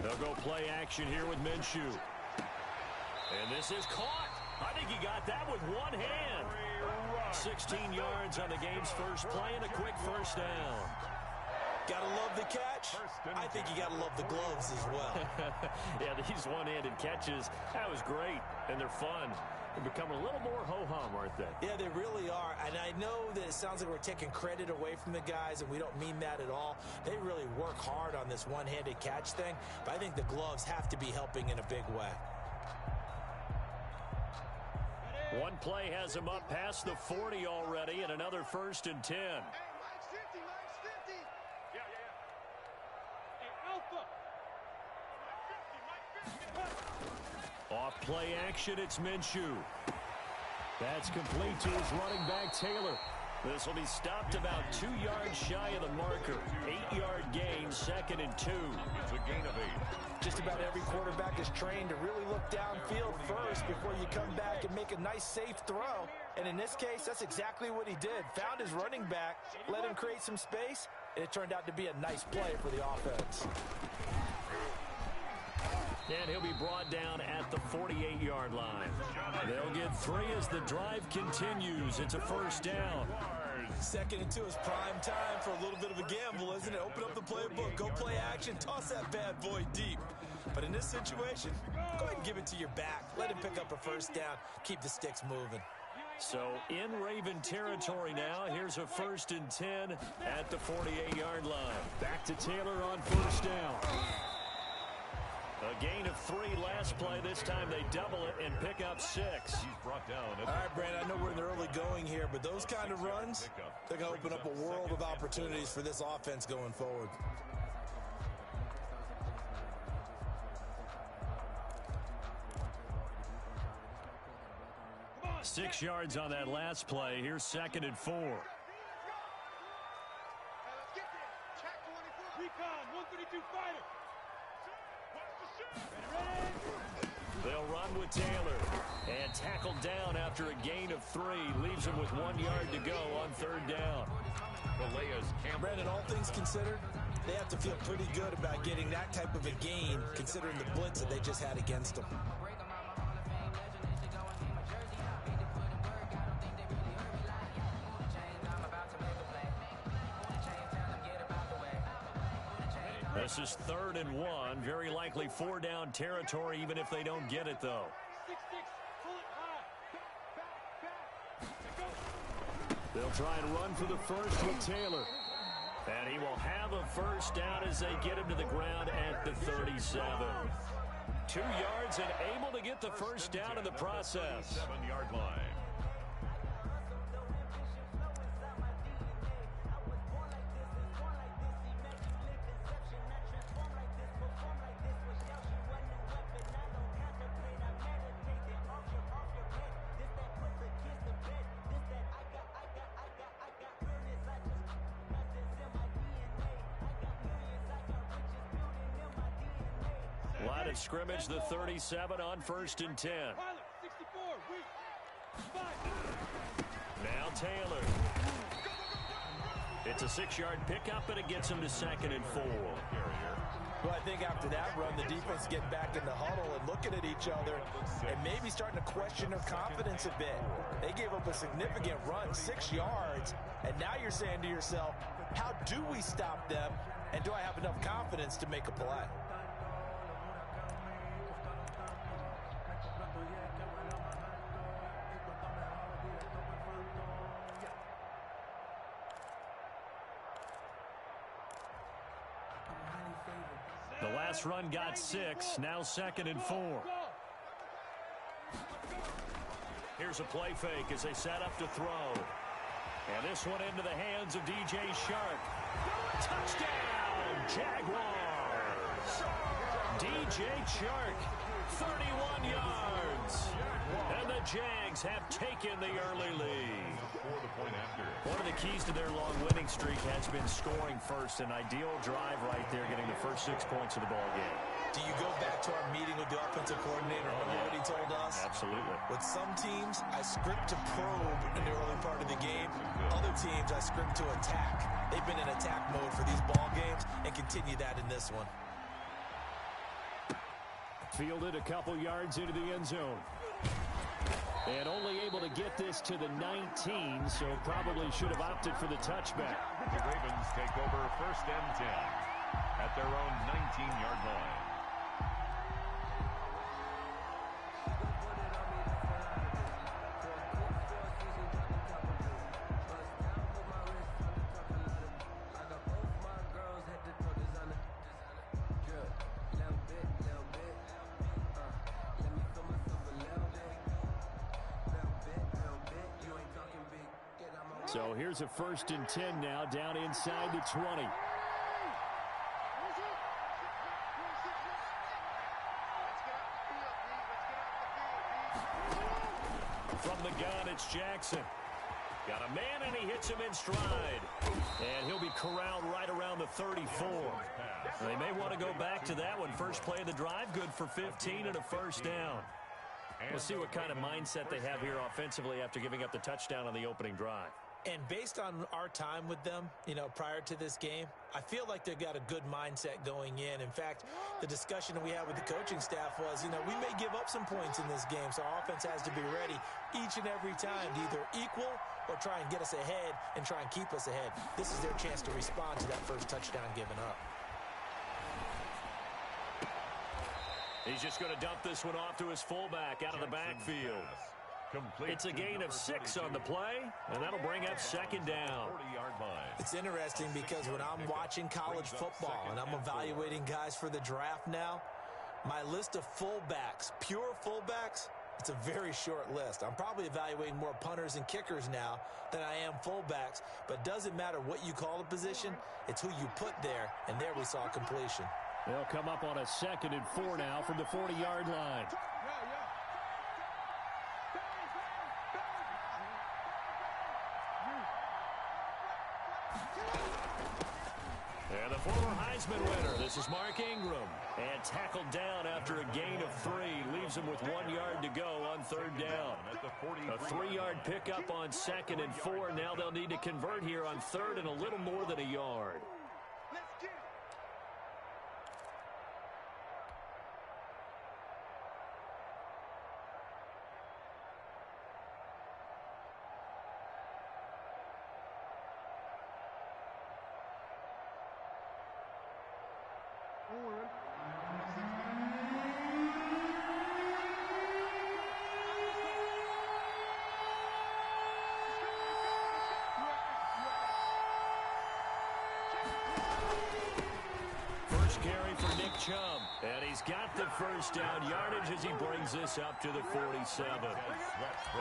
They'll go play action here with Minshew. And this is caught. I think he got that with one hand. 16 yards on the game's first play and a quick first down. Gotta love the catch. I think you gotta love the gloves as well. Yeah, these one-handed catches, that was great, and they're fun. They're becoming a little more ho-hum, aren't they? Yeah, they really are. And I know that it sounds like we're taking credit away from the guys, and we don't mean that at all. They really work hard on this one-handed catch thing, but I think the gloves have to be helping in a big way. One play has him up past the 40 already, and another 1st and 10. Off play action, it's Minshew. That's complete to his running back, Taylor. This will be stopped about 2 yards shy of the marker. 8-yard gain, 2nd and 2. It's a gain of 8. Just about every quarterback is trained to really look downfield first before you come back and make a nice, safe throw. And in this case, that's exactly what he did. Found his running back, let him create some space, and it turned out to be a nice play for the offense. And he'll be brought down at the 48-yard line. They'll get 3 as the drive continues. It's a first down. 2nd and 2 is prime time for a little bit of a gamble, isn't it? Open up the playbook, go play action, toss that bad boy deep. But in this situation, go ahead and give it to your back. Let him pick up a first down. Keep the sticks moving. So in Raven territory now. Here's a 1st and 10 at the 48-yard line. Back to Taylor on first down. A gain of 3 last play. This time they double it and pick up 6. He's brought down. All right, Brandon, I know we're in the early going here, but those kind of runs, they're going to open up a world of opportunities for this offense going forward. On. 6 yards on that last play. Here's 2nd and 4. Recon, 132 fighter. They'll run with Taylor. And tackled down after a gain of 3. Leaves him with 1 yard to go on 3rd down. Brandon, all things considered, they have to feel pretty good about getting that type of a gain, considering the blitz that they just had against them. This is 3rd and 1. Very likely 4-down territory, even if they don't get it, though. They'll try and run for the first with Taylor. And he will have a first down as they get him to the ground at the 37. 2 yards and able to get the first down in the process. 7-yard line. Line of scrimmage, the 37 on 1st and 10. Now Taylor. It's a 6-yard pickup, and it gets him to 2nd and 4. Well, I think after that run, the defense getting back in the huddle and looking at each other and maybe starting to question their confidence a bit. They gave up a significant run, 6 yards, and now you're saying to yourself, how do we stop them, and do I have enough confidence to make a play? The last run got 6, now 2nd and 4. Here's a play fake as they set up to throw. And this one into the hands of DJ Shark. Touchdown, Jaguars! DJ Shark, 31 yards. And the Jags have taken the early lead. One of the keys to their long winning streak has been scoring first. An ideal drive right there, getting the first 6 points of the ball game. Do you go back to our meeting with the offensive coordinator? Remember what he told us? Absolutely. With some teams, I script to probe in the early part of the game. Other teams, I script to attack. They've been in attack mode for these ball games and continue that in this one. Fielded a couple yards into the end zone. And only able to get this to the 19, so probably should have opted for the touchback. The Ravens take over 1st and 10 at their own 19-yard line. So here's a 1st and 10 now, down inside the 20. From the gun, it's Jackson. Got a man, and he hits him in stride. And he'll be corralled right around the 34. They may want to go back to that one. First play of the drive, good for 15 and a 1st down. We'll see what kind of mindset they have here offensively after giving up the touchdown on the opening drive. And based on our time with them, prior to this game, I feel like they've got a good mindset going in. In fact, the discussion that we had with the coaching staff was, we may give up some points in this game, so our offense has to be ready each and every time to either equal or try and get us ahead and try and keep us ahead. This is their chance to respond to that first touchdown given up. He's just going to dump this one off to his fullback out of the backfield. It's a gain of 6 on the play, and that'll bring up 2nd down. It's interesting because when I'm watching college football and I'm evaluating guys for the draft now, my list of fullbacks, pure fullbacks, it's a very short list. I'm probably evaluating more punters and kickers now than I am fullbacks, but it doesn't matter what you call the position, it's who you put there, and there we saw completion. They'll come up on a 2nd and 4 now from the 40-yard line. And the former Heisman winner, this is Mark Ingram. And tackled down after a gain of 3. Leaves him with 1 yard to go on 3rd down. A 3-yard pickup on 2nd and 4. Now they'll need to convert here on 3rd and a little more than a yard. Carry for Nick Chubb, and he's got the 1st down yardage as he brings this up to the 47.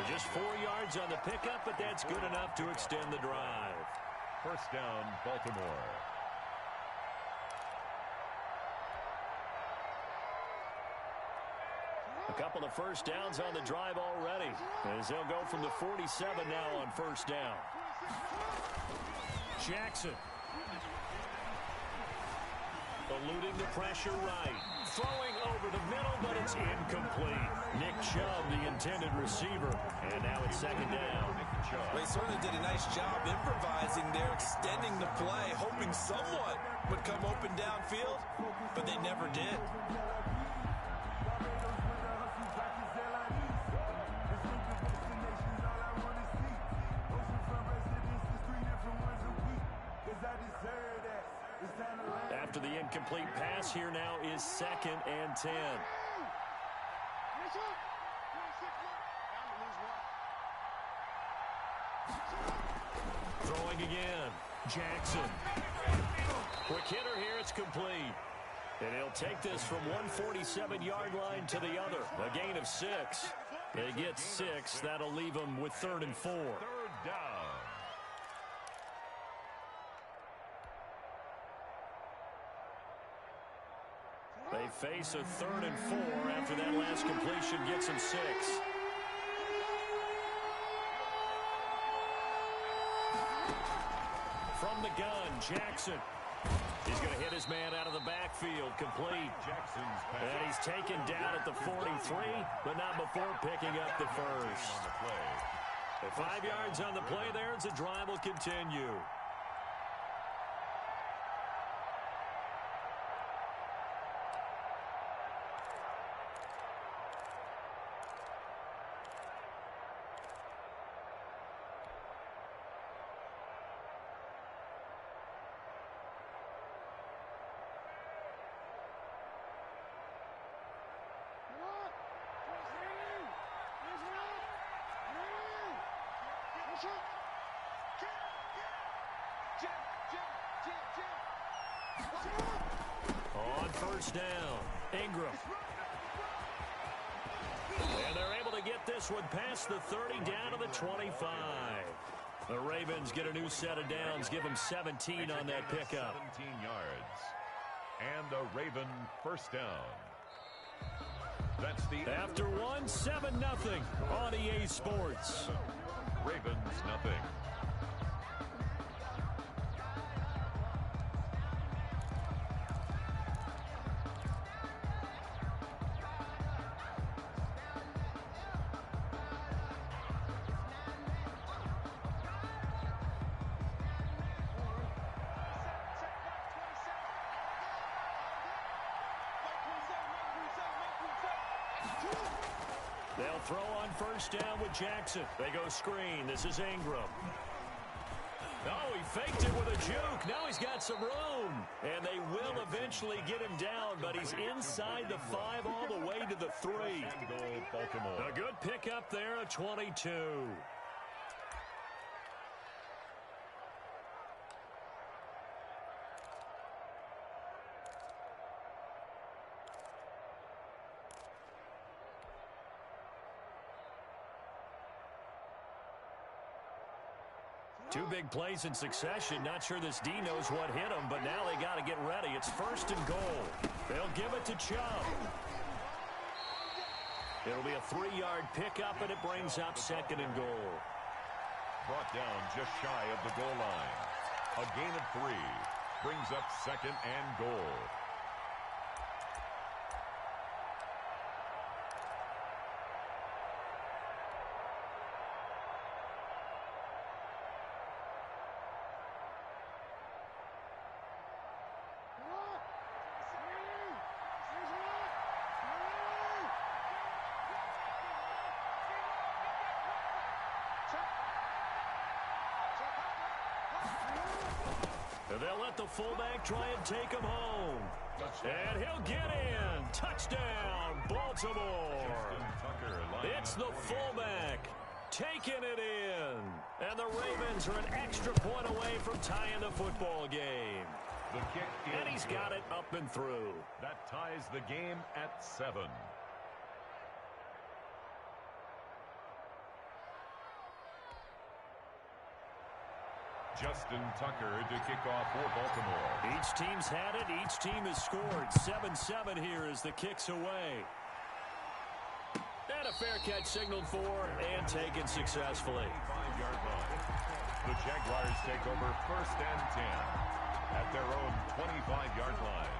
Just 4 yards on the pickup, but that's good enough to extend the drive. 1st down, Baltimore. A couple of 1st downs on the drive already, as they'll go from the 47 now on 1st down. Jackson. Eluding the pressure right. Throwing over the middle, but it's incomplete. Nick Chubb, the intended receiver. And now it's 2nd down. They certainly did a nice job improvising there, extending the play, hoping someone would come open downfield, but they never did. After the incomplete pass, here now is 2nd and 10. Throwing again. Jackson. Quick hitter here. It's complete. And he'll take this from 147-yard line to the other. A gain of 6. They get 6. That'll leave them with 3rd and 4. 3rd down. They face a 3rd and 4 after that last completion gets them 6. From the gun, Jackson. He's going to hit his man out of the backfield, complete. And he's taken down at the 43, but not before picking up the first. 5 yards on the play there as the drive will continue. On first down, Ingram. And they're able to get this one past the 30 down to the 25. The Ravens get a new set of downs, give them 17 on that pickup. 17 yards. And a Raven first down. That's the After one, 7-0 on EA Sports. Ravens nothing. They'll throw on first down with Jackson. They go screen. This is Ingram. Oh, he faked it with a juke. Now he's got some room. And they will eventually get him down, but he's inside the 5 all the way to the 3. Baltimore. A good pickup there, a 22. Two big plays in succession. Not sure this D knows what hit him, but now they got to get ready. It's first and goal. They'll give it to Chubb. It'll be a 3-yard pickup, and it brings up second and goal. Brought down just shy of the goal line. A gain of 3 brings up second and goal. They'll let the fullback try and take him home. And he'll get in. Touchdown, Baltimore. It's the fullback taking it in. And the Ravens are an extra point away from tying the football game. The kick and he's got it up and through. That ties the game at 7. Justin Tucker to kick off for Baltimore. Each team's had it. Each team has scored. 7-7 here as the kick's away. And a fair catch signaled for and taken successfully. 5-yard line. The Jaguars take over first and 10 at their own 25-yard line.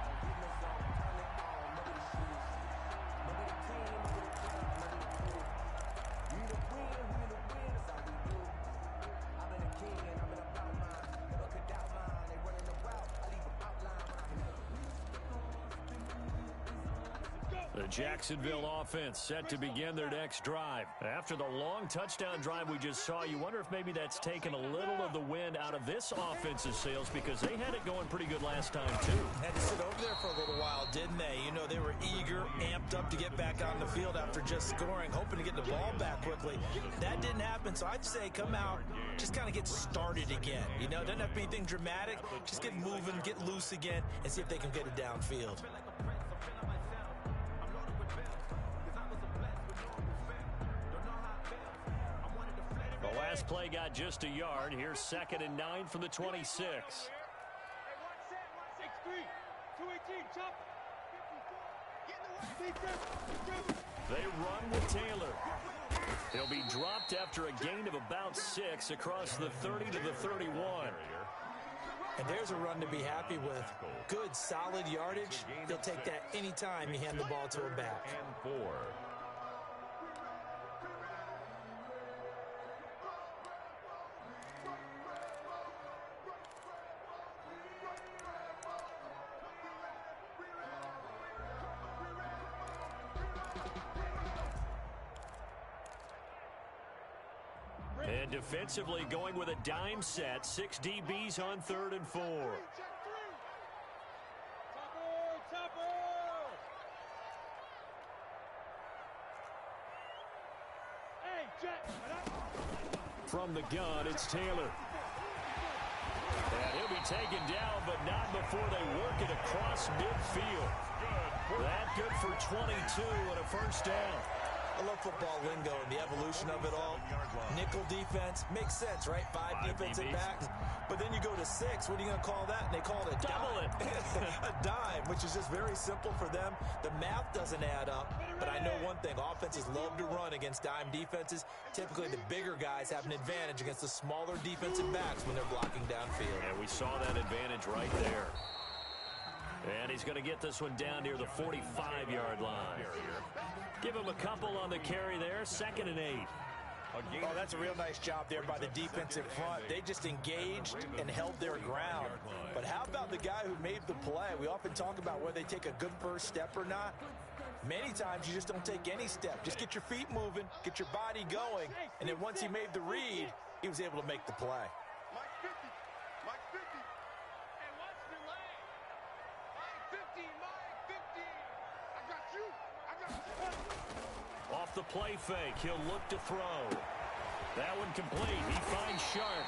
The Jacksonville offense set to begin their next drive. After the long touchdown drive we just saw, you wonder if maybe that's taken a little of the wind out of this offense's sails because they had it going pretty good last time, too. Had to sit over there for a little while, didn't they? You know, they were eager, amped up to get back on the field after just scoring, hoping to get the ball back quickly. That didn't happen, so I'd say come out, just kind of get started again. You know, it doesn't have to be anything dramatic. Just get moving, get loose again, and see if they can get it downfield. The last play got just a yard. Here's 2nd and 9 from the 26. They run with Taylor. He'll be dropped after a gain of about 6 across the 30 to the 31. And there's a run to be happy with. Good, solid yardage. He'll take that anytime you hand the ball to a back. And 4. And defensively going with a dime set. 6 DBs on 3rd and 4. From the gun, it's Taylor. And he'll be taken down, but not before they work it across midfield. That good for 22 and a first down. I love football lingo and the evolution of it all. Nickel defense makes sense, right? 5 defensive backs. But then you go to 6. What are you going to call that? And they call it a double dime. A dime, which is just very simple for them. The math doesn't add up. But I know one thing. Offenses love to run against dime defenses. Typically, the bigger guys have an advantage against the smaller defensive backs when they're blocking downfield. And we saw that advantage right there. And he's going to get this one down near the 45-yard line. Give him a couple on the carry there. 2nd and 8. Oh, that's a real nice job there by the defensive front. They just engaged and held their ground. But how about the guy who made the play? We often talk about whether they take a good first step or not. Many times you just don't take any step. Just get your feet moving, get your body going, and then once he made the read, he was able to make the play. Off the play fake, he'll look to throw. That one complete. He finds Sharp.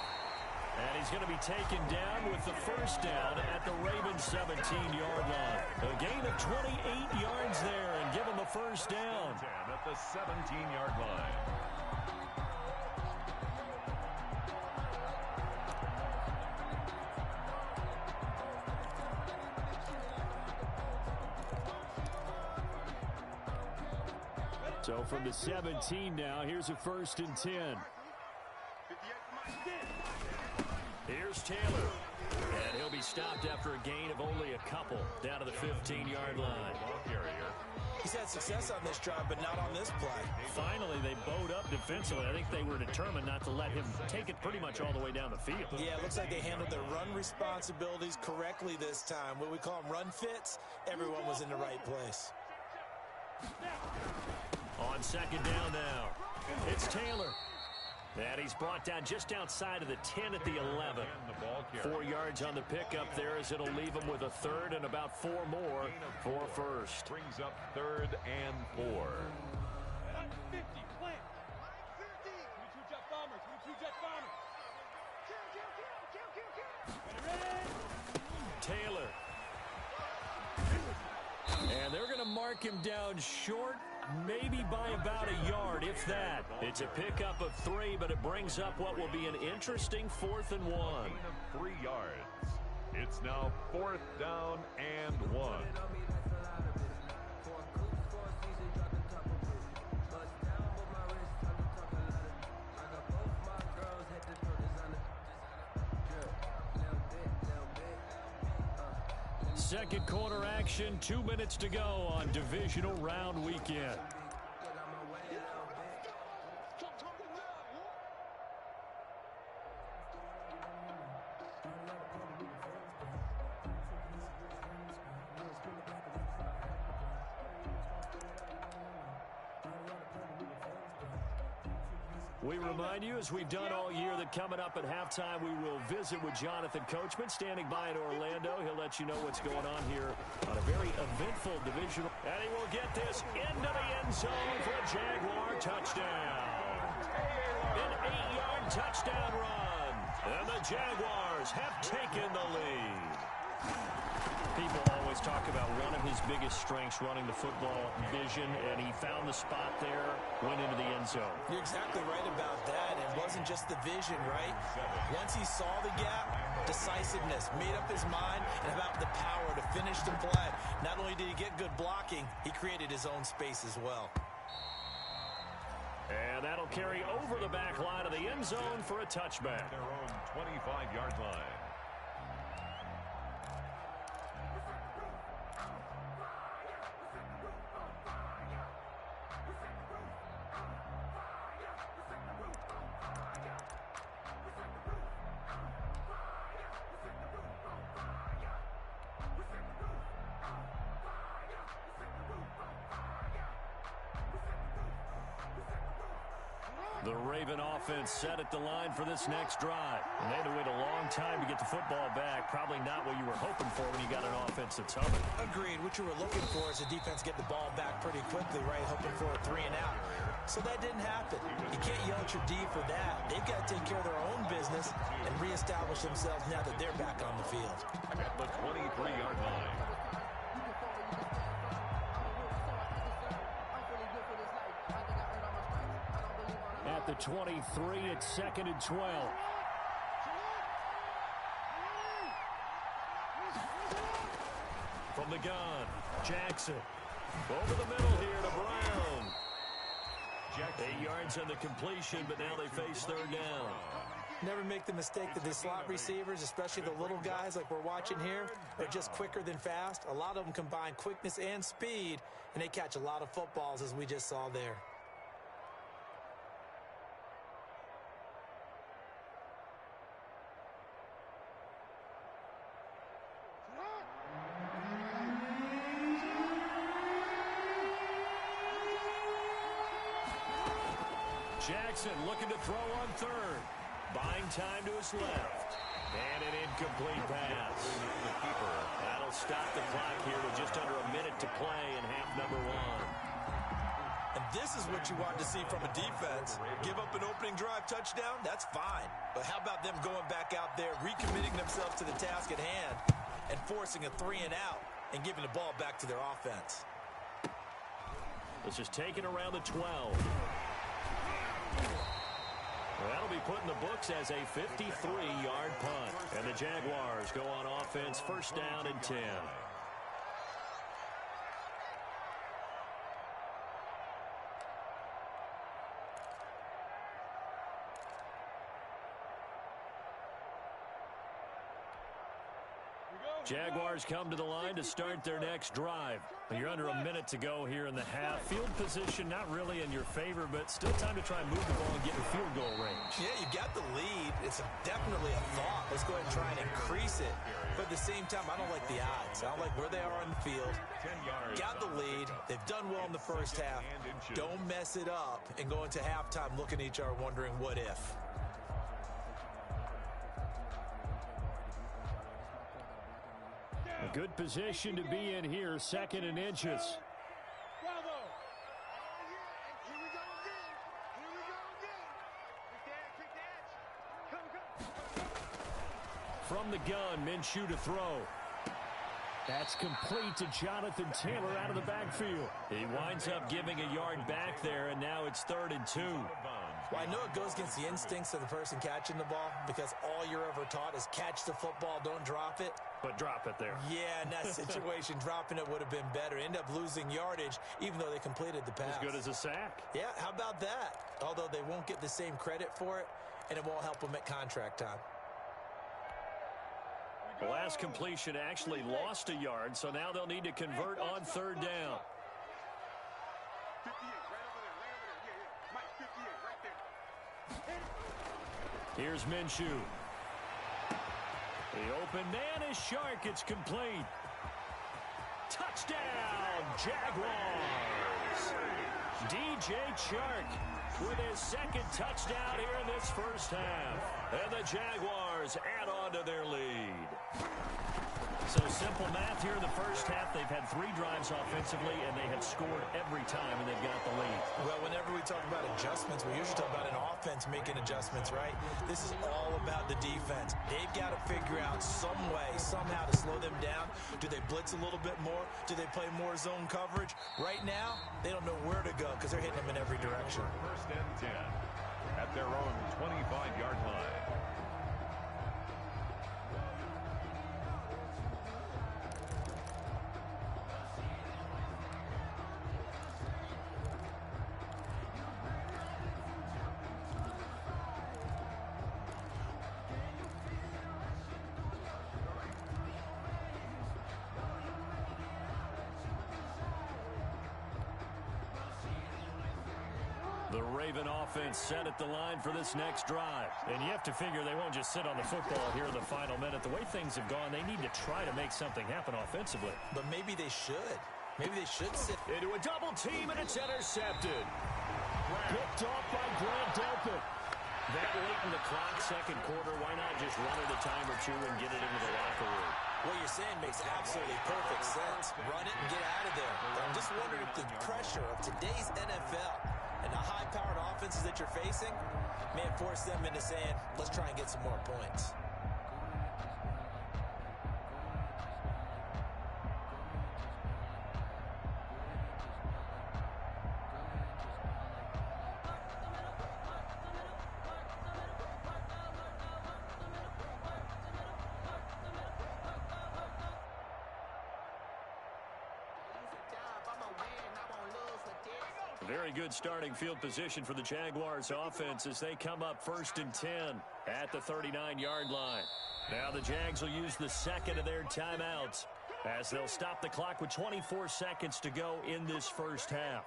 And he's going to be taken down with the first down at the Ravens 17-yard line. A gain of 28 yards there and give him a first down. At the 17-yard line. So from the 17 now, here's a 1st and 10. Here's Taylor. And he'll be stopped after a gain of only a couple down to the 15-yard line. He's had success on this drive, but not on this play. Finally, they bowed up defensively. I think they were determined not to let him take it pretty much all the way down the field. Yeah, it looks like they handled their run responsibilities correctly this time. What we call them run fits, everyone was in the right place. On 2nd down now, it's Taylor. And he's brought down just outside of the 10 at the 11. 4 yards on the pickup there as it'll leave him with a 3rd and about 4 more for first. Brings up 3rd and 4. 50, plant. 50. 22 jet bombers. 22 jet bombers. Taylor. And they're going to mark him down short, maybe by about a yard, if that. It's a pickup of 3, but it brings up what will be an interesting 4th and 1. Gain of 3 yards. It's now 4th down and 1. Second quarter action, 2 minutes to go on divisional round weekend. We remind you, as we've done all year, that coming up at halftime, we will visit with Jonathan Coachman, standing by in Orlando. He'll let you know what's going on here on a very eventful divisional. And he will get this into the end zone for a Jaguar touchdown. An 8-yard touchdown run. And the Jaguars have taken the lead. People always talk about one of his biggest strengths, running the football, vision, and he found the spot there, went into the end zone. You're exactly right about that. It wasn't just the vision, right? Once he saw the gap, decisiveness, made up his mind, and about the power to finish the play. Not only did he get good blocking, he created his own space as well. And that'll carry over the back line of the end zone for a touchback. Their own 25-yard line. The Raven offense set at the line for this next drive. And they had to wait a long time to get the football back. Probably not what you were hoping for when you got an offense that's humming. Agreed. What you were looking for is the defense get the ball back pretty quickly, right? Hoping for a 3 and out. So that didn't happen. You can't yell at your D for that. They've got to take care of their own business and reestablish themselves now that they're back on the field. At the 23-yard line. At the 23, it's 2nd and 12. From the gun, Jackson. Over the middle here to Brown. 8 yards on the completion, but now they face 3rd down. Never make the mistake that the slot receivers, especially the little guys like we're watching here, are just quicker than fast. A lot of them combine quickness and speed, and they catch a lot of footballs, as we just saw there. Jackson looking to throw on 3rd. Buying time to his left. And an incomplete pass. That'll stop the clock here with just under a minute to play in half number 1. And this is what you want to see from a defense. Give up an opening drive touchdown, that's fine. But how about them going back out there, recommitting themselves to the task at hand, and forcing a 3 and out, and giving the ball back to their offense. This is taken around the 12. That'll be put in the books as a 53-yard punt. And the Jaguars go on offense, 1st down and 10. Jaguars come to the line to start their next drive. You're under a minute to go here in the half. Field position not really in your favor, but still time to try and move the ball and get in field goal range. Yeah, you got the lead. It's definitely a thought. Let's go ahead and try and increase it. But at the same time, I don't like the odds. I don't like where they are on the field. Got the lead. They've done well in the first half. Don't mess it up and go into halftime looking at each other wondering what if. A good position to be in here, 2nd and inches. Bravo. Here we go again. Here we go again. Kick the edge. Come. From the gun, Minshew to throw. That's complete to Jonathan Taylor out of the backfield. He winds up giving a yard back there, and now it's 3rd and 2. Well, I know it goes against the instincts of the person catching the ball because all you're ever taught is catch the football, don't drop it. But drop it there. Yeah, in that situation, dropping it would have been better. End up losing yardage, even though they completed the pass. As good as a sack. Yeah, how about that? Although they won't get the same credit for it, and it won't help them at contract time. The last completion actually lost a yard, so now they'll need to convert on 3rd down. 58, right over there, Yeah. Mike, 58, right there. Here's Minshew. The open man is Shark. It's complete. Touchdown, Jaguars. DJ Chark with his 2nd touchdown here in this first half. And the Jaguars add on to their lead. So simple math here in the first half. They've had 3 drives offensively, and they have scored every time, and they've got the lead. Well, whenever we talk about adjustments, we usually talk about an offense making adjustments, right? This is all about the defense. They've got to figure out some way, somehow to slow them down. Do they blitz a little bit more? Do they play more zone coverage? Right now, they don't know where to go because they're hitting them in every direction. 1st and 10 at their own 25-yard line. The Raven offense set at the line for this next drive. And you have to figure they won't just sit on the football here in the final minute. The way things have gone, they need to try to make something happen offensively. But maybe they should. Maybe they should sit. Into a double team, and it's intercepted. Picked off by Grant Delpit. That late in the clock, second quarter, why not just run it a time or two and get it into the locker room? What you're saying makes absolutely perfect sense. Run it and get out of there. But I'm just wondering if the pressure of today's NFL and the high-powered offenses that you're facing may have forced them into saying, let's try and get some more points. Very good starting field position for the Jaguars offense as they come up 1st and 10 at the 39-yard line. Now the Jags will use the second of their timeouts as they'll stop the clock with 24 seconds to go in this first half.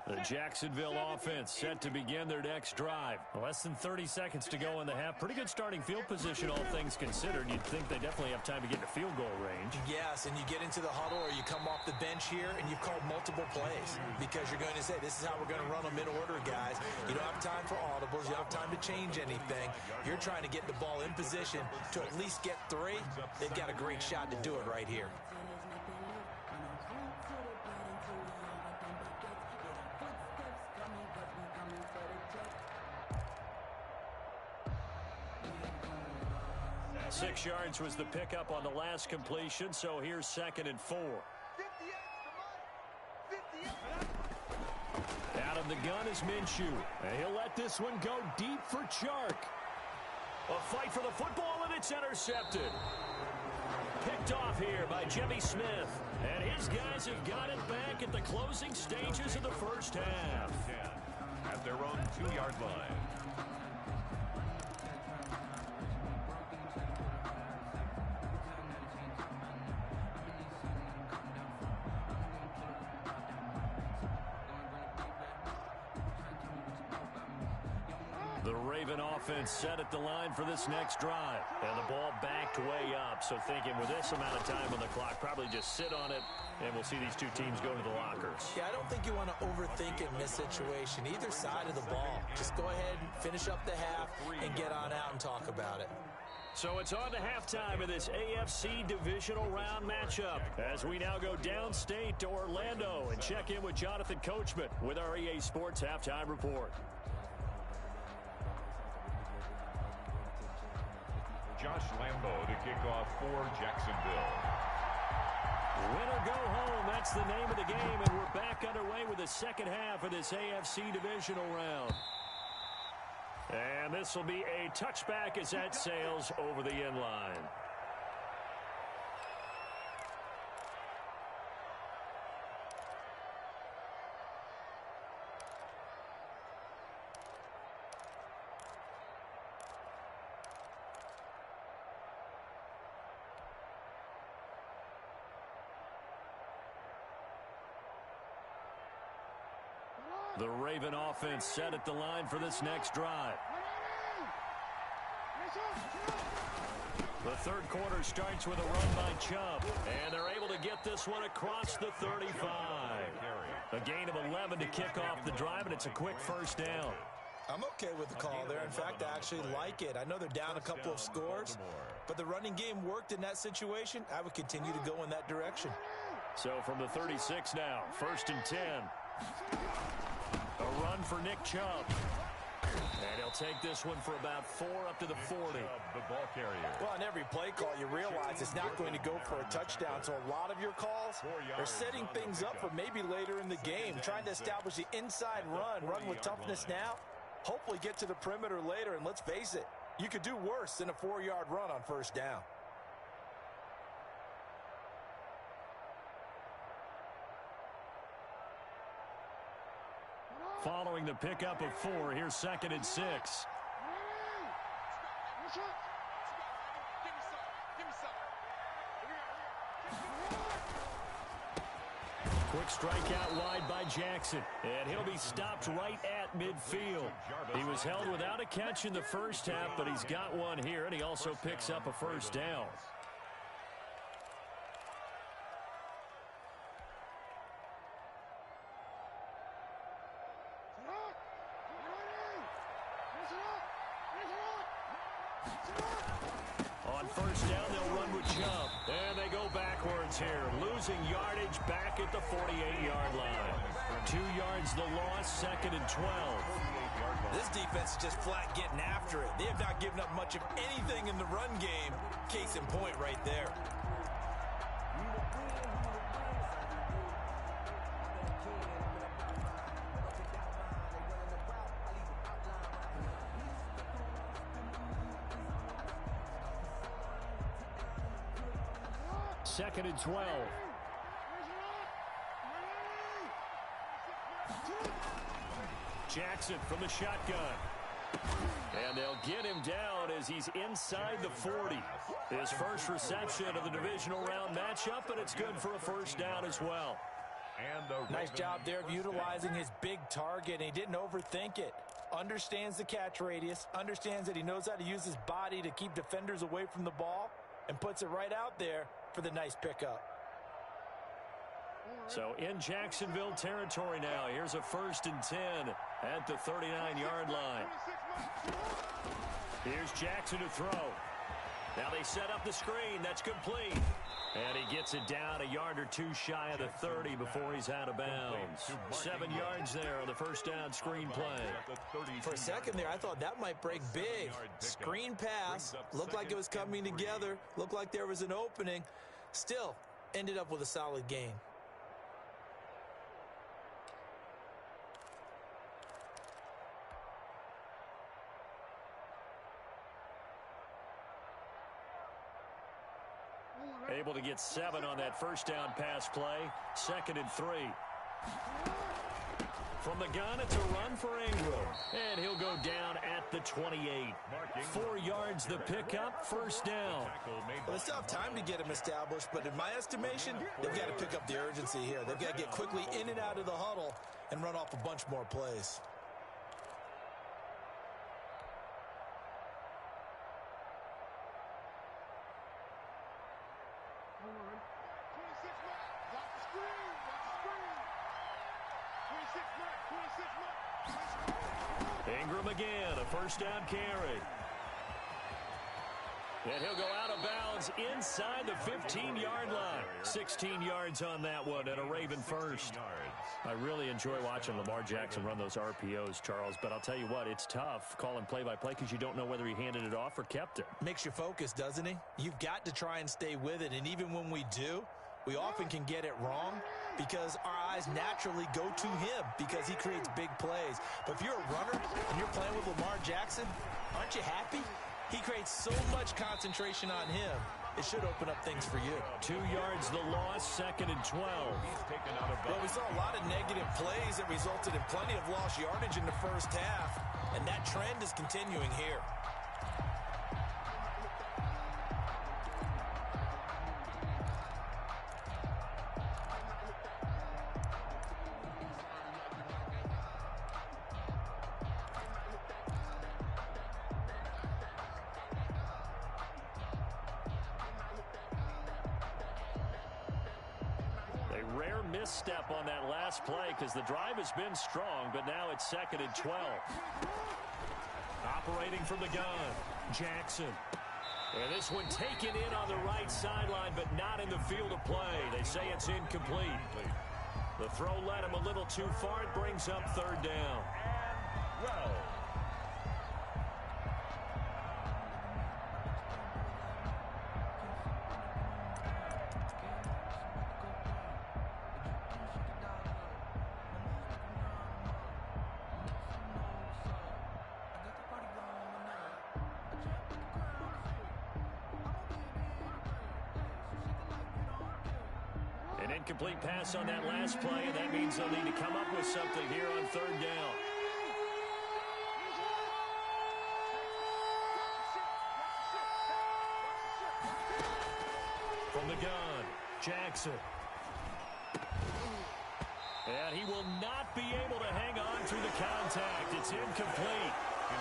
The Jacksonville offense set to begin their next drive. Less than 30 seconds to go in the half. Pretty good starting field position, all things considered. You'd think they definitely have time to get to field goal range. Yes, and you get into the huddle or you come off the bench here and you've called multiple plays because you're going to say, this is how we're going to run them in order, guys. You don't have time for audibles. You don't have time to change anything. You're trying to get the ball in position to at least get 3. They've got a great shot to do it right here. Six yards was the pickup on the last completion, so here's 2nd and 4. Out of the gun is Minshew. And he'll let this one go deep for Chark. A fight for the football, and it's intercepted. Picked off here by Jimmy Smith. And his guys have got it back at the closing stages of the first half. At their own 2-yard line. The Raven offense set at the line for this next drive. And the ball backed way up. So thinking with this amount of time on the clock, probably just sit on it, and we'll see these two teams go to the lockers. Yeah, I don't think you want to overthink it in this situation. Either side of the ball. Just go ahead and finish up the half and get on out and talk about it. So it's on to halftime of this AFC divisional round matchup as we now go downstate to Orlando and check in with Jonathan Coachman with our EA Sports Halftime Report. Josh Lambo to kick off for Jacksonville. Win or go home, that's the name of the game, and we're back underway with the second half of this AFC divisional round. And this will be a touchback as that sails over the end line. The Raven offense set at the line for this next drive. The third quarter starts with a run by Chubb, and they're able to get this one across the 35. A gain of 11 to kick off the drive, and it's a quick first down. I'm okay with the call there. In fact, I actually like it. I know they're down a couple of scores, but the running game worked in that situation. I would continue to go in that direction. So from the 36 now, 1st and 10. A run for Nick Chubb. And he'll take this one for about 4 up to the 40. The ball carrier. Well, on every play call, you realize it's not going to go for a touchdown. So a lot of your calls are setting things up for maybe later in the game, trying to establish the inside run with toughness now, hopefully get to the perimeter later. And let's face it, you could do worse than a 4-yard run on first down. Following the pickup of 4, here's 2nd and 6. Quick strike out wide by Jackson. And he'll be stopped right at midfield. He was held without a catch in the first half, but he's got one here, and he also picks up a first down. On first down, they'll run with Chubb. And they go backwards here. Losing yardage back at the 48-yard line. 2 yards the loss, 2nd and 12. This defense is just flat getting after it. They have not given up much of anything in the run game. Case in point right there. Second and 12. Jackson from the shotgun. And they'll get him down as he's inside the 40. His first reception of the divisional round matchup, and it's good for a first down as well. Nice job there of utilizing his big target, and he didn't overthink it. Understands the catch radius, understands that he knows how to use his body to keep defenders away from the ball, and puts it right out there for the nice pickup. So in Jacksonville territory now. Here's a 1st and 10 at the 39-yard line. Here's Jackson to throw. Now they set up the screen. That's complete. And he gets it down a yard or two shy of the 30 before he's out of bounds. 7 yards there on the first down screen play. For a second there, I thought that might break big. Screen pass. Looked like it was coming together. Looked like there was an opening. Still, ended up with a solid gain. Able to get 7 on that first down pass play. 2nd and 3. From the gun, it's a run for Ingram. And he'll go down at the 28. 4 yards the pickup, first down. Well, they still have time to get him established, but in my estimation, they've got to pick up the urgency here. They've got to get quickly in and out of the huddle and run off a bunch more plays. Ingram again, a first down carry. And he'll go out of bounds inside the 15-yard line. 16 yards on that one and a Raven first. I really enjoy watching Lamar Jackson run those RPOs, Charles, but I'll tell you what, it's tough calling play-by-play because you don't know whether he handed it off or kept it. Makes you focus, doesn't he? You've got to try and stay with it, and even when we do, we often can get it wrong because our eyes naturally go to him because he creates big plays. But if you're a runner and you're playing with Lamar Jackson, aren't you happy? He creates so much concentration on him. It should open up things for you. 2 yards the loss, 2nd and 12. Well, we saw a lot of negative plays that resulted in plenty of lost yardage in the first half, and that trend is continuing here. Misstep on that last play because the drive has been strong, but now it's 2nd and 12. Operating from the gun, Jackson. And this one taken in on the right sideline, but not in the field of play. They say it's incomplete. The throw led him a little too far. It brings up 3rd down. Well. Incomplete pass on that last play, and that means they'll need to come up with something here on 3rd down. From the gun, Jackson. And he will not be able to hang on through the contact. It's incomplete.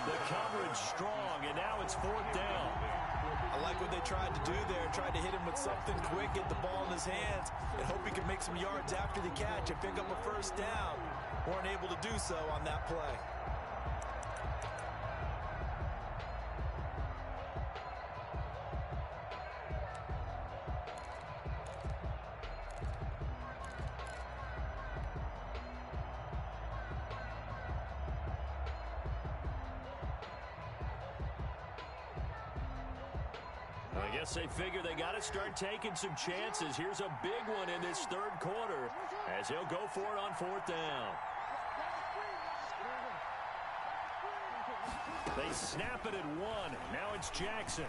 The coverage strong, and now it's 4th down. I like what they tried to do there. Tried to hit him with something quick, get the ball in his hands, and hope he can make some yards after the catch and pick up a 1st down. Weren't able to do so on that play. I guess they figure they got to start taking some chances. Here's a big one in this 3rd quarter as he'll go for it on 4th down. They snap it at 1. Now it's Jackson.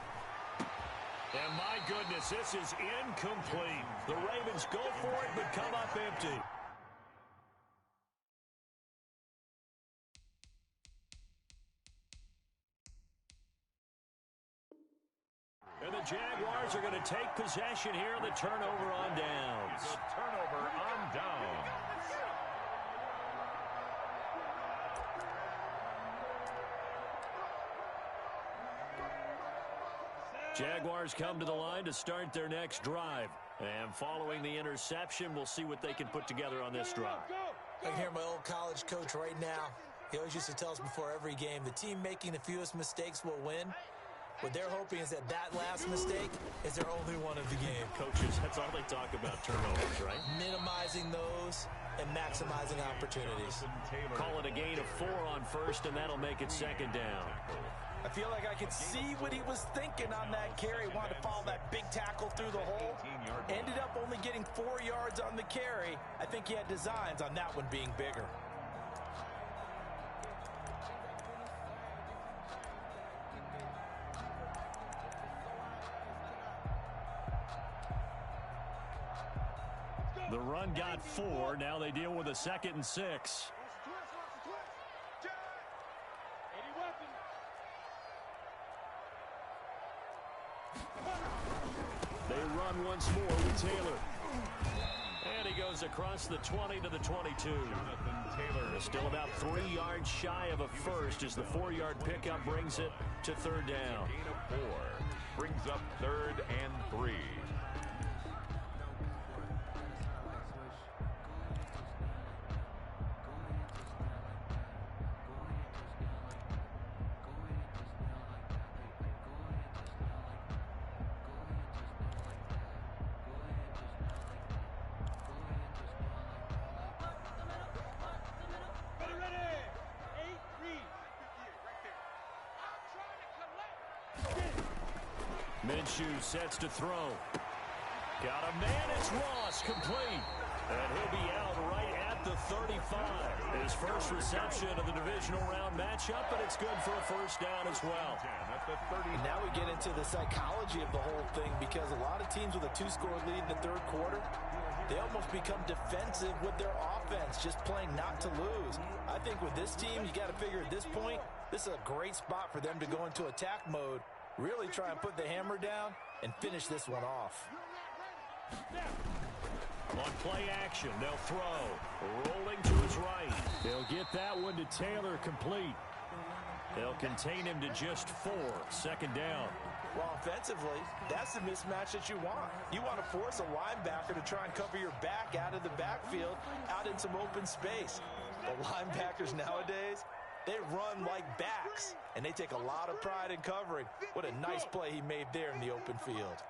And my goodness, this is incomplete. The Ravens go for it but come up empty. And the Jaguars are going to take possession here. The turnover on downs. The turnover on downs. Jaguars come to the line to start their next drive. And following the interception, we'll see what they can put together on this drive. I can hear my old college coach right now. He always used to tell us before every game, the team making the fewest mistakes will win. What they're hoping is that last mistake is their only one of the game. Coaches, that's all they talk about, turnovers, right? Minimizing those and maximizing opportunities. Call it a gain of 4 on 1st, and that'll make it 2nd down. I feel like I could see what he was thinking on that carry. Wanted to follow that big tackle through the hole. Ended up only getting 4 yards on the carry. I think he had designs on that one being bigger. The run got 4. Now they deal with a 2nd and 6. They run once more with Taylor. And he goes across the 20 to the 22. Taylor is still about 3 yards shy of a first as the 4-yard pickup brings it to 3rd down. Gain of 4 brings up 3rd and 3. Minshew sets to throw. Got a man, it's Ross, complete. And he'll be out right at the 35. His first reception of the divisional round matchup, but it's good for a 1st down as well. And now we get into the psychology of the whole thing because a lot of teams with a 2-score lead in the 3rd quarter, they almost become defensive with their offense, just playing not to lose. I think with this team, you got to figure at this point, this is a great spot for them to go into attack mode, really try and put the hammer down and finish this one off. On play action, they'll throw. Rolling to his right. They'll get that one to Taylor, complete. They'll contain him to just 4. 2nd down. Well, offensively, that's the mismatch that you want. You want to force a linebacker to try and cover your back out of the backfield, out in some open space. The linebackers nowadays, they run like backs, and they take a lot of pride in covering. What a nice play he made there in the open field.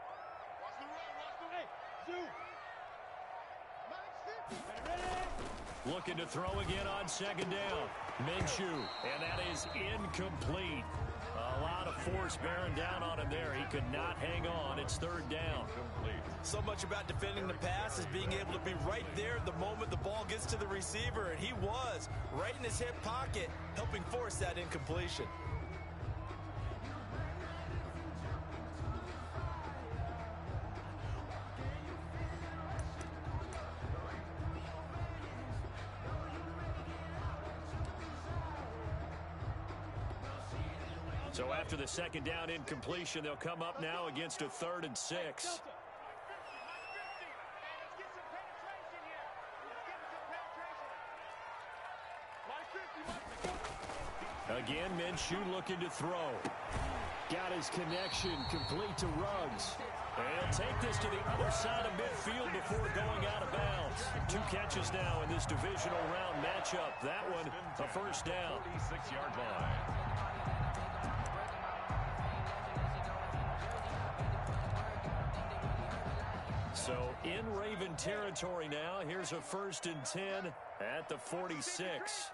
Looking to throw again on 2nd down. Minshew, and that is incomplete. A lot of force bearing down on him there. He could not hang on. It's 3rd down. So much about defending the pass is being able to be right there the moment the ball gets to the receiver, and he was right in his hip pocket, helping force that incompletion. So after the 2nd down incompletion, they'll come up now against a 3rd and 6. Again, Minshew looking to throw. Got his connection complete to Ruggs. And he'll take this to the other side of midfield before going out of bounds. 2 catches now in this divisional round matchup. That one, a first down. 46-yard line. So in Raven territory now. Here's a 1st and 10 at the 46.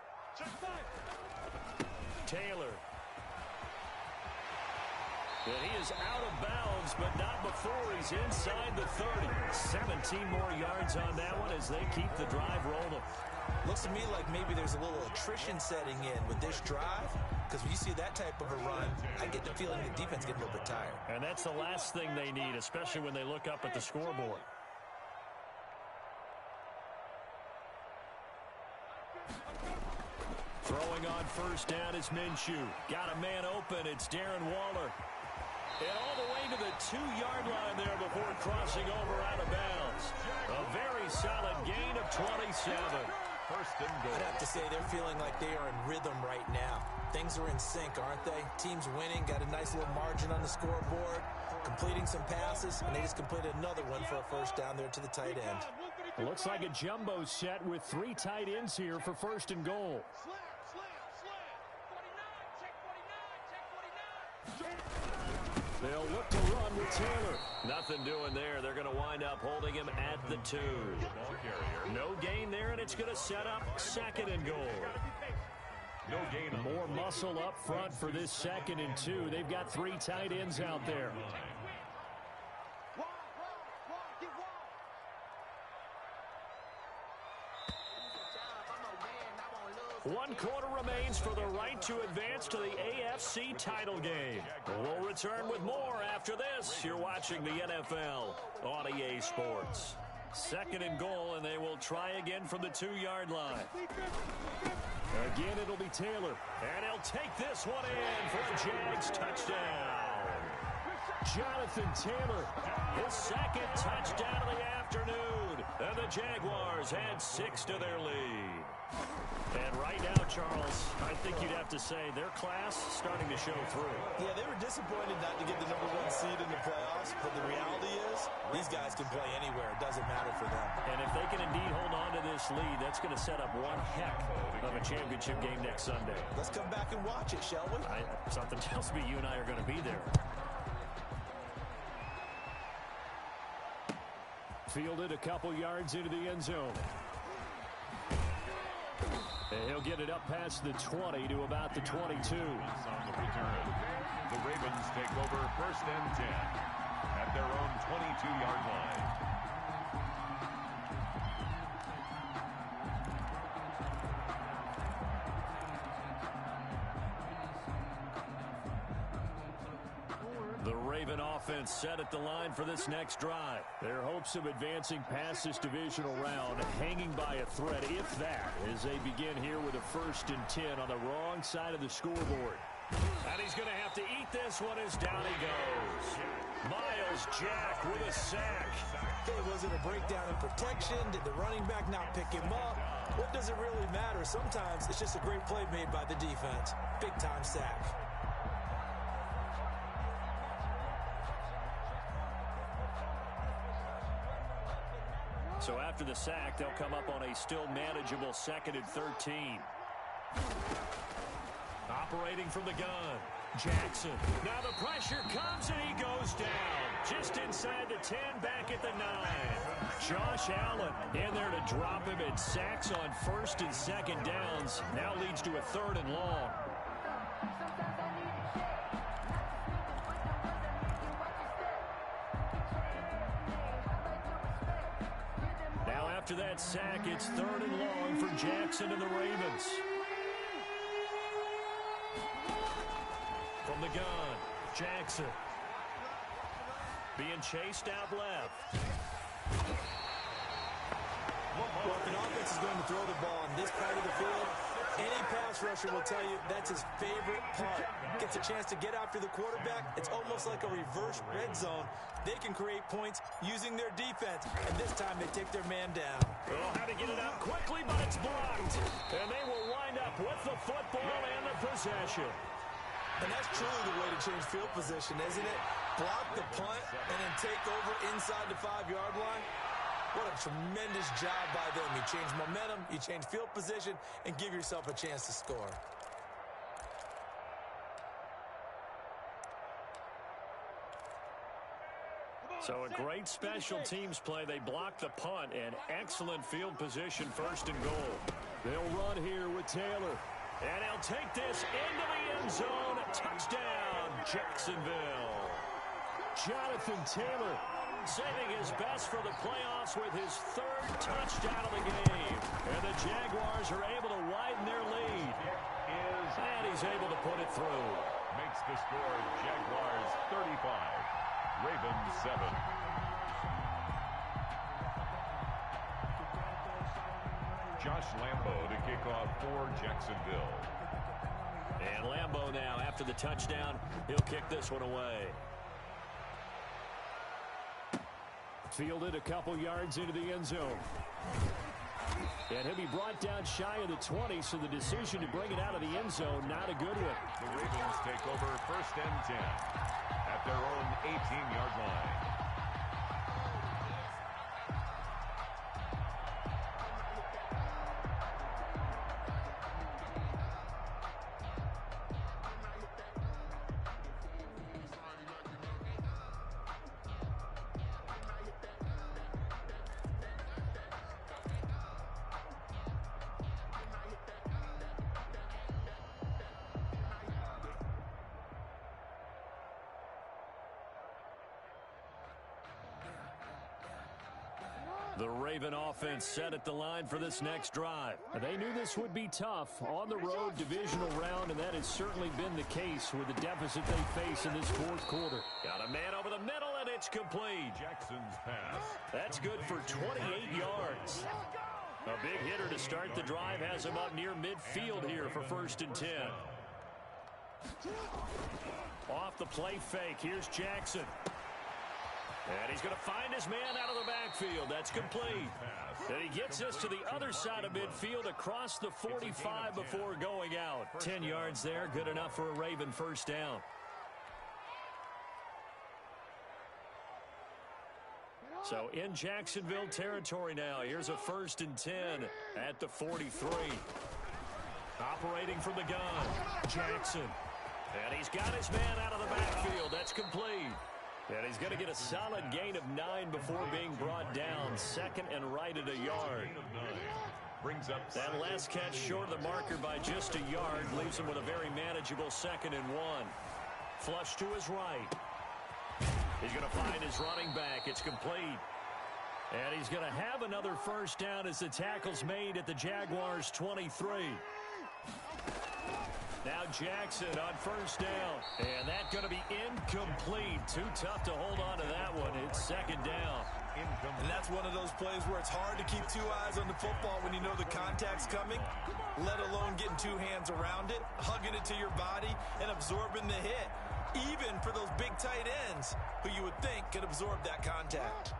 Taylor. And he is out of bounds, but not before he's inside the 30. 17 more yards on that one as they keep the drive rolling. Looks to me like maybe there's a little attrition setting in with this drive, because when you see that type of a run, I get the feeling the defense getting a little bit tired. And that's the last thing they need, especially when they look up at the scoreboard. Throwing on 1st down is Minshew. Got a man open. It's Darren Waller. And all the way to the 2-yard line there before crossing over out of bounds. A very solid gain of 27. 1st and goal. I'd have to say they're feeling like they are in rhythm right now. Things are in sync, aren't they? Team's winning, got a nice little margin on the scoreboard, completing some passes, and they just completed another one for a 1st down there to the tight end. It looks like a jumbo set with 3 tight ends here for 1st and goal. They'll look to run with Taylor. Nothing doing there. They're going to wind up holding him at the 2. No gain there, and it's going to set up 2nd and goal. No gain. More muscle up front for this 2nd and 2. They've got 3 tight ends out there. 1 quarter remains for the right to advance to the AFC title game. We'll return with more after this. You're watching the NFL on EA Sports. 2nd and goal, and they will try again from the 2-yard line. Again, it'll be Taylor, and he'll take this one in for a Jags touchdown. Jonathan Taylor, his 2nd touchdown of the afternoon, and the Jaguars add 6 to their lead. And right now, Charles, I think you'd have to say their class starting to show through. Yeah, they were disappointed not to get the #1 seed in the playoffs, but the reality is these guys can play anywhere. It doesn't matter for them. And if they can indeed hold on to this lead, that's going to set up one heck of a championship game next Sunday. Let's come back and watch it, shall we? Something tells me you and I are going to be there. Fielded a couple yards into the end zone. And he'll get it up past the 20 to about the 22. On the return, the Ravens take over 1st and 10 at their own 22-yard line. The Raven offense set at the line for this next drive. Their hopes of advancing past this divisional round hanging by a thread, if that, as they begin here with a 1st and 10 on the wrong side of the scoreboard. And he's going to have to eat this one as down he goes. Miles Jack with a sack. Hey, was it a breakdown in protection? Did the running back not pick him up? What does it really matter? Sometimes it's just a great play made by the defense. Big-time sack. So after the sack, they'll come up on a still manageable 2nd and 13. Operating from the gun, Jackson. Now the pressure comes and he goes down. Just inside the 10, back at the 9. Josh Allen in there to drop him, and sacks on 1st and 2nd downs. Now leads to a 3rd and long. After that sack, it's 3rd and long for Jackson and the Ravens. From the gun, Jackson. Being chased out left. Well, if an offense is going to throw the ball on this part of the field, any pass rusher will tell you that's his favorite part. Gets a chance to get after the quarterback. It's almost like a reverse red zone. They can create points using their defense, and this time they take their man down. They'll have to get it out quickly, but it's blocked. And they will wind up with the football and the possession. And that's truly the way to change field position, isn't it? Block the punt and then take over inside the 5-yard line. What a tremendous job by them. You change momentum, you change field position, and give yourself a chance to score. So a great special teams play. They block the punt and excellent field position, 1st and goal. They'll run here with Taylor. And he'll take this into the end zone. Touchdown, Jacksonville. Jonathan Taylor saving his best for the playoffs with his 3rd touchdown of the game. And the Jaguars are able to widen their lead. And he's able to put it through. Makes the score Jaguars 35. Ravens 7. Josh Lambo to kick off for Jacksonville. And Lambo now, after the touchdown, he'll kick this one away. Fielded a couple yards into the end zone. And he'll be brought down shy of the 20, so the decision to bring it out of the end zone, not a good one. The Ravens take over 1st and 10 at their own 18-yard line. The Raven offense set at the line for this next drive. They knew this would be tough on the road divisional round, and that has certainly been the case with the deficit they face in this 4th quarter. Got a man over the middle, and it's complete. Jackson's pass. That's good for 28 yards. A big hitter to start the drive has him up near midfield here for 1st and 10. Off the play fake, here's Jackson. And he's going to find his man out of the backfield. That's complete. And he gets us to the other side of midfield across the 45 before going out. 10 yards there, good enough for a Raven 1st down. So in Jacksonville territory now. Here's a 1st and 10 at the 43. Operating from the gun, Jackson. And he's got his man out of the backfield. That's complete. And he's going to get a solid gain of 9 before being brought down. 2nd and right at a yard. Brings up that last catch short of the marker by just a yard. Leaves him with a very manageable 2nd and 1. Flush to his right. He's going to find his running back. It's complete. And he's going to have another 1st down as the tackle's made at the Jaguars' 23. Now Jackson on 1st down. And that's going to be incomplete. Too tough to hold on to that one. It's 2nd down. And that's one of those plays where it's hard to keep 2 eyes on the football when you know the contact's coming, let alone getting 2 hands around it, hugging it to your body, and absorbing the hit. Even for those big tight ends who you would think could absorb that contact.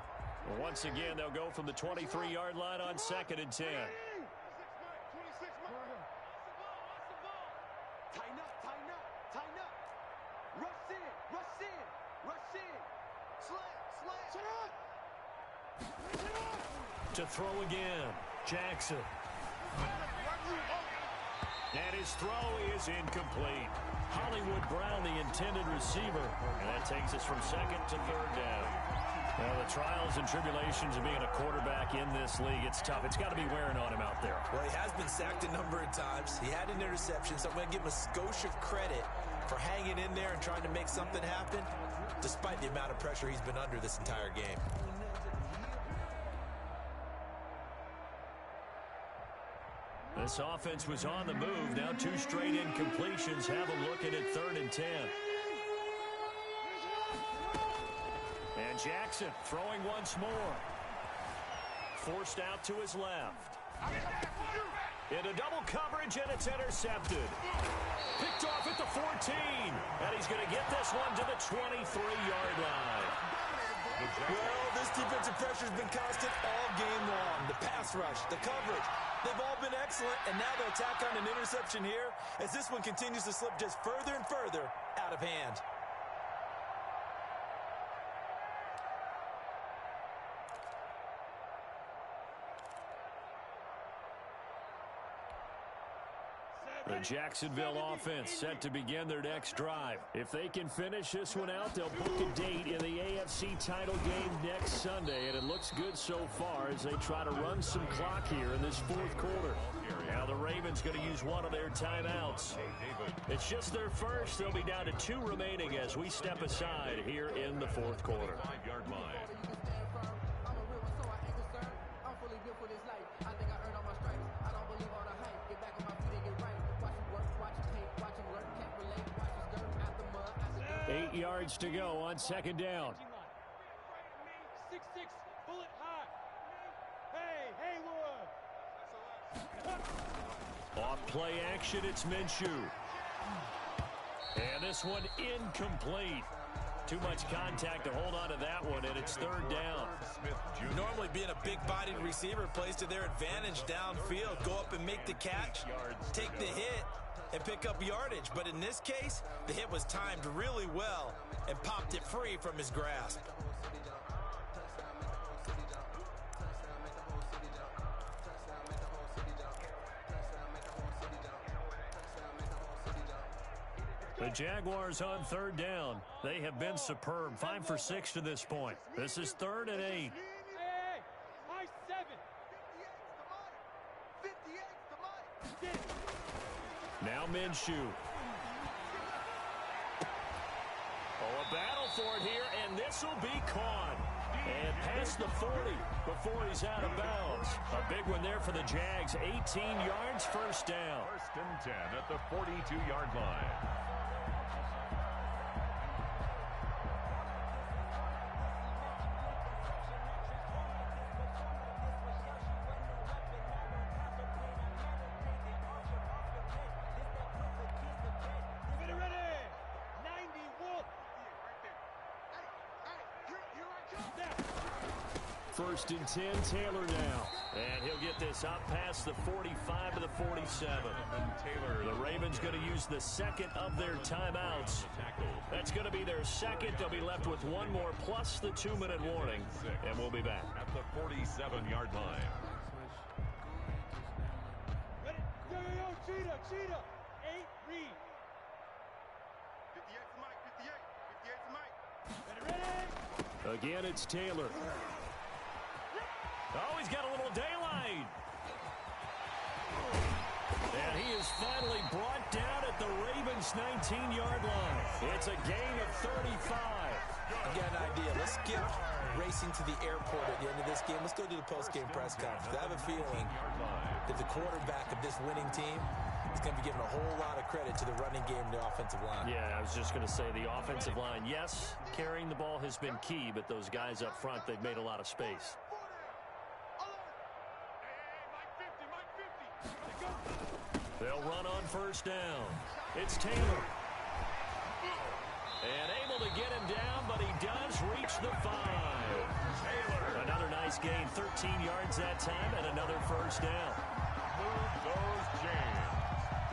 Well, once again, they'll go from the 23-yard line on 2nd and 10. To throw again, Jackson. And his throw is incomplete. Hollywood Brown, the intended receiver. And that takes us from 2nd to 3rd down. Well, the trials and tribulations of being a quarterback in this league, it's tough. It's got to be wearing on him out there. Well, he has been sacked a number of times. He had an interception, so I'm going to give him a skosh of credit for hanging in there and trying to make something happen, despite the amount of pressure he's been under this entire game. This offense was on the move. Now 2 straight incompletions have them looking at 3rd and 10. And Jackson throwing once more. Forced out to his left. Into double coverage, and it's intercepted. Picked off at the 14. And he's going to get this one to the 23-yard line. Well, this defensive pressure has been constant all game long. The pass rush, the coverage, They've all been excellent, and now they'll tack on an interception here as this one continues to slip just further and further out of hand. The Jacksonville offense set to begin their next drive. If they can finish this one out, they'll book a date in the AFC title game next Sunday, and it looks good so far as they try to run some clock here in this fourth quarter. Now the Ravens going to use one of their timeouts. It's just their first. They'll be down to 2 remaining as we step aside here in the fourth quarter. 5-yard line. I think I earned all my stripes. I don't believe all the hype. Get back on my feet and get right. Watch him work, watch him hate, watch him learn, can't relate. Watch his dirt out the mud, out the dirt. 8 yards to go on second down. 6'6", bullet high. Hey, Haywood. Off play action, it's Minshew. And this one incomplete. Too much contact to hold on to that one, and it's third down. Normally being a big-bodied receiver plays to their advantage downfield. Go up and make the catch, take the hit, and pick up yardage. But in this case, the hit was timed really well and popped it free from his grasp. The Jaguars on third down. They have been superb. 5 for 6 to this point. This is 3rd and 8. Hey, high 7. 58's the money. Now Minshew. Oh, a battle for it here, and this will be caught. And past the 40 before he's out of bounds. A big one there for the Jags. 18 yards, first down. 1st and 10 at the 42-yard line. First and 10, Taylor now. And he'll get this up past the 45 to the 47. The Ravens going to use the second of their timeouts. That's going to be their second. They'll be left with one more plus the 2-minute warning. And we'll be back. At the 47-yard line. Ready? Yo, Cheetah. 8, read. 58 to Mike, 58 to Mike. Ready? Again, it's Taylor. Oh, he's got a little daylight. And he is finally brought down at the Ravens' 19-yard line. It's a gain of 35. I've got an idea. Let's skip racing to the airport at the end of this game. Let's go to the post-game press conference. I have a feeling that the quarterback of this winning team is going to be given a whole lot of credit to the running game and the offensive line. Yeah, I was just going to say the offensive line. Yes, carrying the ball has been key, but those guys up front, they've made a lot of space. They'll run on first down. It's Taylor. And able to get him down, but he does reach the 5. Taylor. Another nice gain, 13 yards that time, and another first down. Move those chains.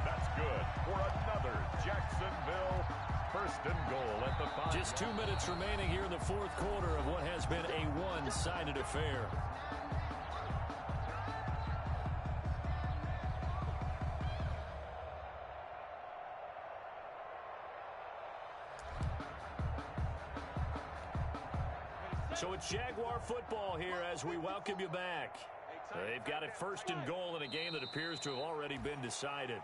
That's good for another Jacksonville 1st and goal at the 5. Just 2 minutes remaining here in the fourth quarter of what has been a one-sided affair. So it's Jaguar football here as we welcome you back. They've got it 1st and goal in a game that appears to have already been decided.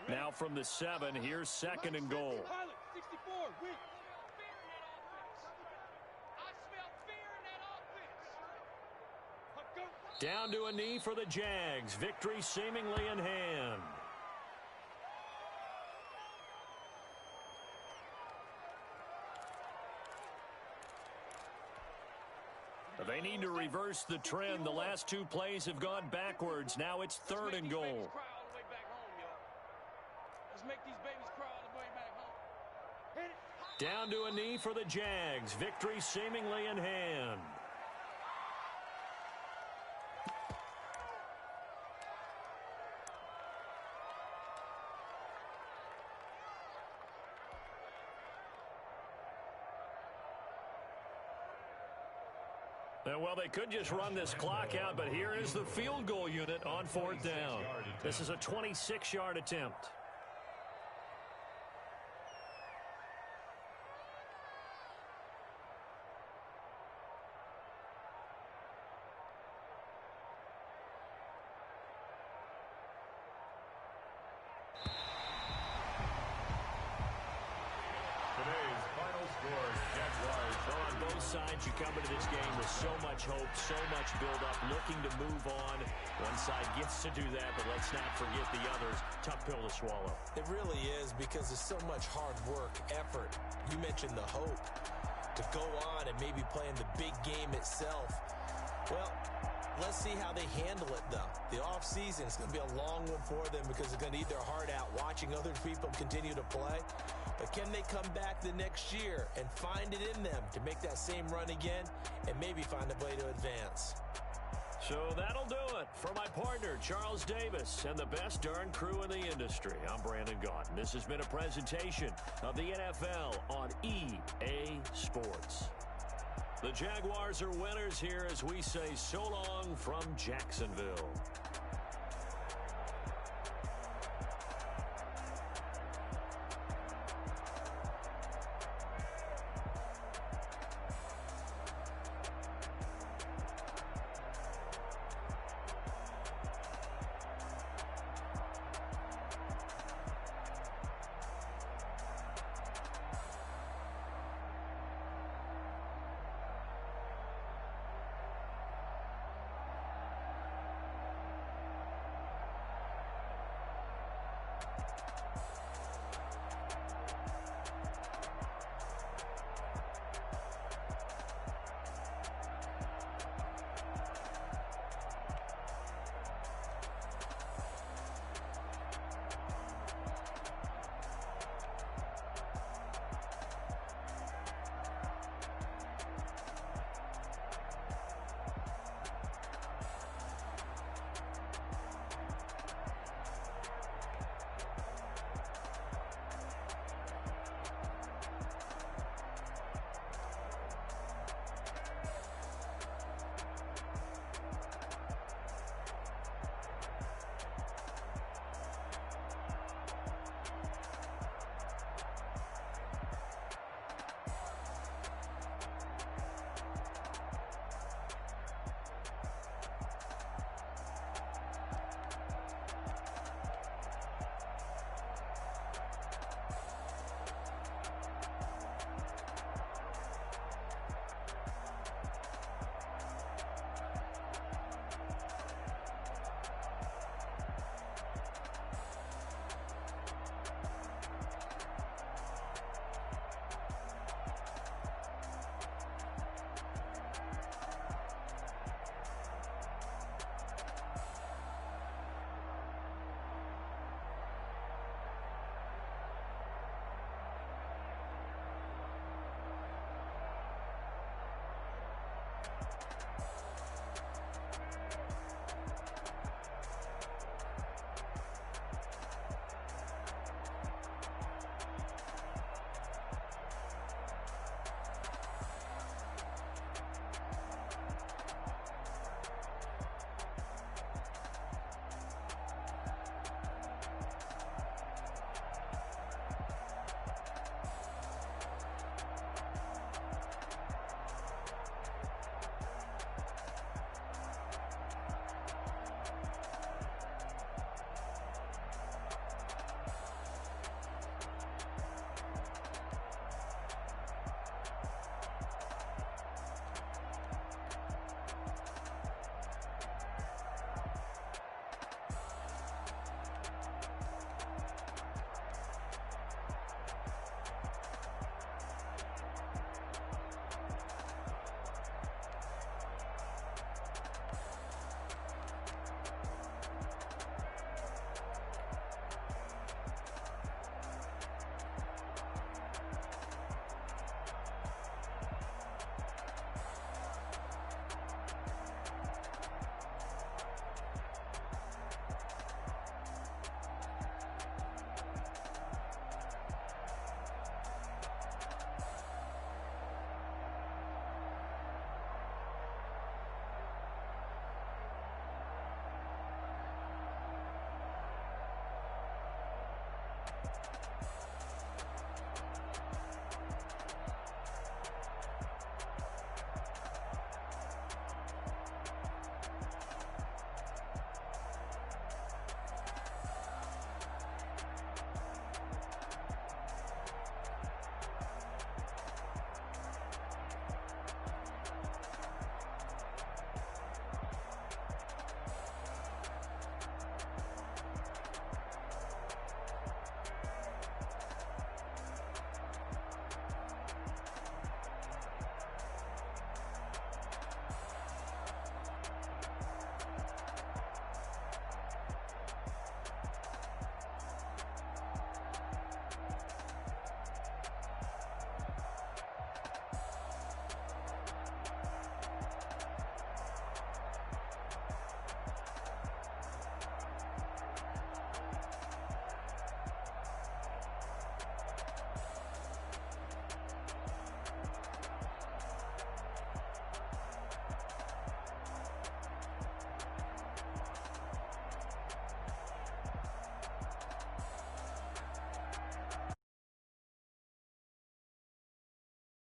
Now from the 7, here's 2nd and goal. Pilot, 64, win. Down to a knee for the Jags. Victory seemingly in hand. They need to reverse the trend. The last 2 plays have gone backwards. Now it's 3rd and goal. Let's make these babies cry all the way back home. Hit it. Down to a knee for the Jags. Victory seemingly in hand. Well, they could just run this clock out, but here is the field goal unit on 4th down. This is a 26-yard attempt. Today's final score, Jaguars. Well, on both sides, you come into this game with so much hope, so much build-up, looking to move on. One side gets to do that, but let's not forget the others. Tough pill to swallow. It really is, because there's so much hard work, effort. You mentioned the hope to go on and maybe play in the big game itself. Well, let's see how they handle it, though. The offseason is going to be a long one for them because they're going to eat their heart out watching other people continue to play. But can they come back the next year and find it in them to make that same run again and maybe find a way to advance? So that'll do it. For my partner, Charles Davis, and the best darn crew in the industry, I'm Brandon Gaudin. This has been a presentation of the NFL on EA Sports. The Jaguars are winners here as we say so long from Jacksonville.